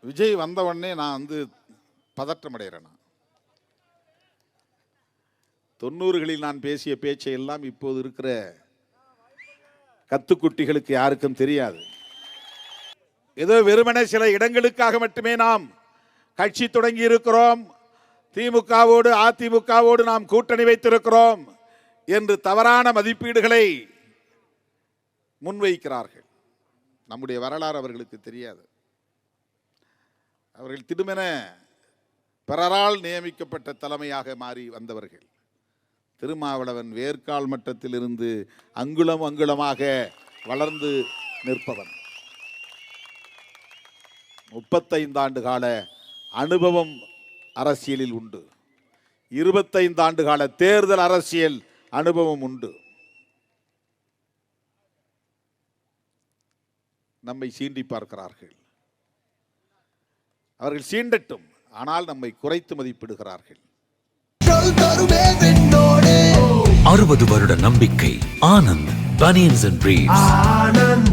விஜய் வந்த உடனே நான் பதற்றம் அடைகிறேன். 90களில் நான் பேசிய பேச்சை எல்லாம் இப்போது இருக்கிற கத்துக்குட்டிகளுக்கு யாருக்கும் தெரியாது. ஏதோ வெறுமனே சில இடங்களுக்காக மட்டுமே நாம் கட்சி தொடங்கி இருக்கிறோம், திமுகவோடு அதிமுகவோடு நாம் கூட்டணி வைத்திருக்கிறோம் என்று தவறான மதிப்பீடுகளை முன்வைக்கிறார்கள். நம்முடைய வரலாறு அவர்களுக்கு தெரியாது. அவர்கள் திடுமென பிறரால் நியமிக்கப்பட்ட தலைமையாக மாறி வந்தவர்கள். திருமாவளவன் வேர்க்கால் மட்டத்தில் இருந்து அங்குலம் அங்குலமாக வளர்ந்து நிற்பவன். 35 ஆண்டு கால அனுபவம் அரசியலில் உண்டு. 25 ஆண்டு கால தேர்தல் அரசியல் அனுபவம் உண்டு. நம்மை சீண்டி பார்க்கிறார்கள். அவர்கள் சீண்டட்டும், ஆனால் நம்மை குறைத்து மதிப்பிடுகிறார்கள். 60 வருட நம்பிக்கை. Anand banians and briefs.